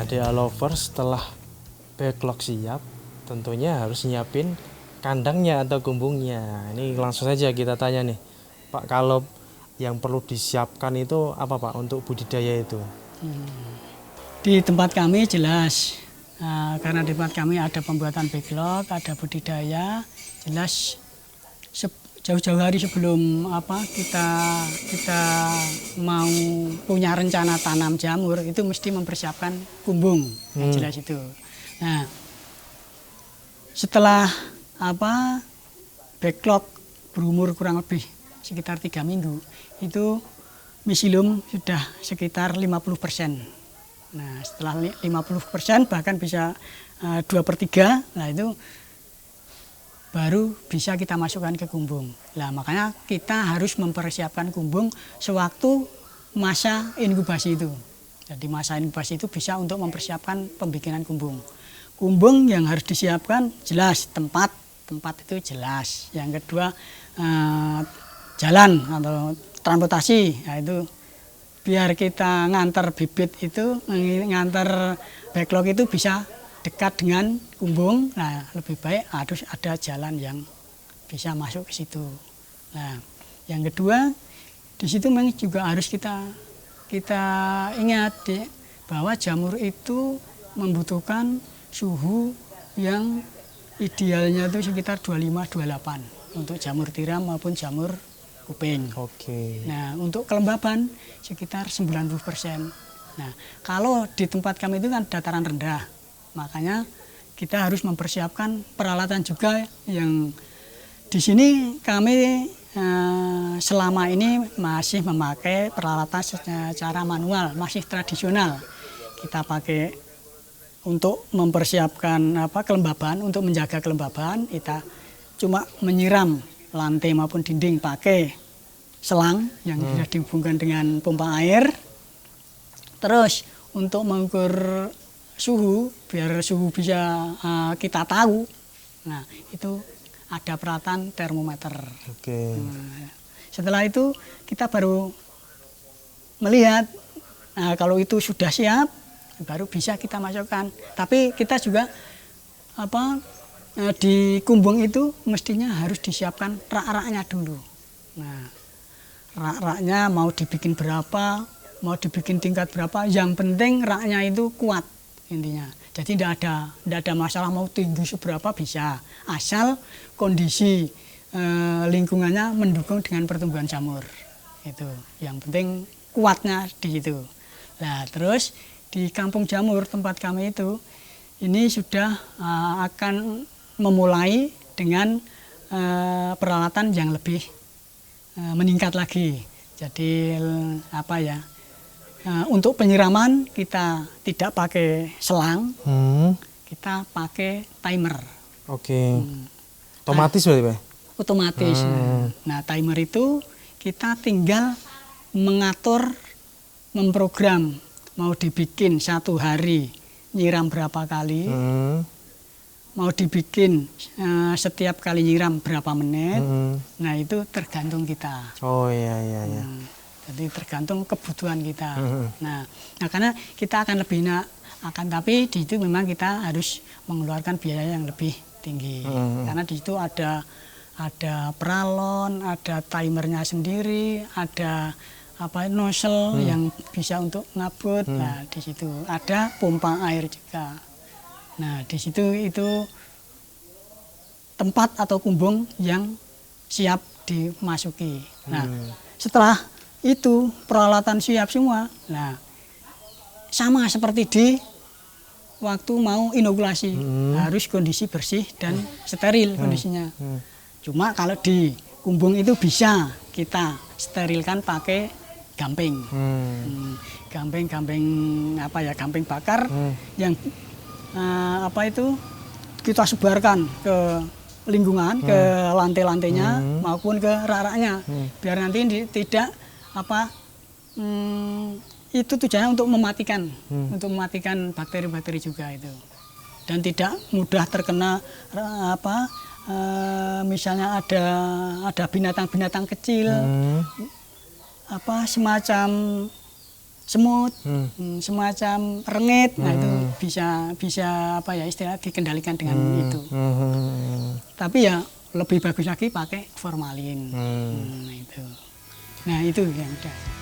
Nah, DA Lovers setelah backlog siap, tentunya harus nyiapin kandangnya atau kumbungnya. Ini langsung saja kita tanya nih, Pak, kalau yang perlu disiapkan itu apa, Pak, untuk budidaya itu? Di tempat kami jelas, karena di tempat kami ada pembuatan backlog, ada budidaya, jelas jauh-jauh hari sebelum kita mau punya rencana tanam jamur itu mesti mempersiapkan kumbung, jelas itu. Nah, setelah backlog berumur kurang lebih sekitar 3 minggu, itu miselium sudah sekitar 50%. Nah, setelah 50% bahkan bisa 2/3, nah itu baru bisa kita masukkan ke kumbung. Nah, makanya kita harus mempersiapkan kumbung sewaktu masa inkubasi itu. Jadi masa inkubasi itu bisa untuk mempersiapkan pembikinan kumbung. Kumbung yang harus disiapkan jelas tempat itu jelas. Yang kedua jalan atau transportasi, nah itu biar kita ngantar bibit itu, ngantar backlog itu bisa dekat dengan kumbung. Nah, lebih baik harus ada jalan yang bisa masuk ke situ. Nah, yang kedua di situ memang juga harus kita ingat bahwa jamur itu membutuhkan suhu yang idealnya itu sekitar 25-28 untuk jamur tiram maupun jamur kuping. Oke. Nah, untuk kelembaban sekitar 90%. Nah, kalau di tempat kami itu kan dataran rendah, makanya kita harus mempersiapkan peralatan juga yang di sini kami selama ini masih memakai peralatan secara manual, masih tradisional. Kita pakai untuk mempersiapkan kelembaban, untuk menjaga kelembaban, kita cuma menyiram lantai maupun dinding pakai selang yang sudah dihubungkan dengan pompa air. Terus untuk mengukur suhu, biar suhu bisa kita tahu, nah itu ada peralatan termometer. Oke. Nah, setelah itu kita baru melihat, nah kalau itu sudah siap, baru bisa kita masukkan. Tapi kita juga di kumbung itu mestinya harus disiapkan rak-raknya dulu. Nah, rak-raknya mau dibikin berapa, mau dibikin tingkat berapa, yang penting raknya itu kuat intinya. Jadi tidak ada masalah mau tinggi seberapa bisa, asal kondisi lingkungannya mendukung dengan pertumbuhan jamur. Itu yang penting kuatnya di situ. Nah, terus di kampung jamur tempat kami itu ini sudah akan memulai dengan peralatan yang lebih meningkat lagi. Jadi untuk penyiraman kita tidak pakai selang, kita pakai timer. Oke. Otomatis berarti, Pak? Otomatis. Nah, timer itu kita tinggal mengatur, memprogram mau dibikin 1 hari nyiram berapa kali, mau dibikin setiap kali nyiram berapa menit. Nah, itu tergantung kita. Oh iya. Jadi tergantung kebutuhan kita. Nah, karena kita akan lebih tapi di situ memang kita harus mengeluarkan biaya yang lebih tinggi. Karena di situ ada peralon, ada timernya sendiri, ada nozzle yang bisa untuk ngabut. Nah, di situ ada pompa air juga. Nah, di situ itu tempat atau kumbung yang siap dimasuki. Nah, setelah itu peralatan siap semua. Nah, sama seperti di waktu mau inokulasi, harus kondisi bersih dan steril kondisinya. Cuma kalau di kumbung itu bisa kita sterilkan pakai gamping. Gamping bakar yang kita sebarkan ke lingkungan, ke lantai-lantainya maupun ke rak-raknya, biar nanti tidak itu tujuannya untuk mematikan bakteri-bakteri juga itu, dan tidak mudah terkena misalnya ada binatang-binatang kecil, semacam semut, semacam rengit, nah itu bisa apa ya istilah dikendalikan dengan itu. Tapi ya lebih bagus lagi pakai formalin. Itu. Nah itu yang udah.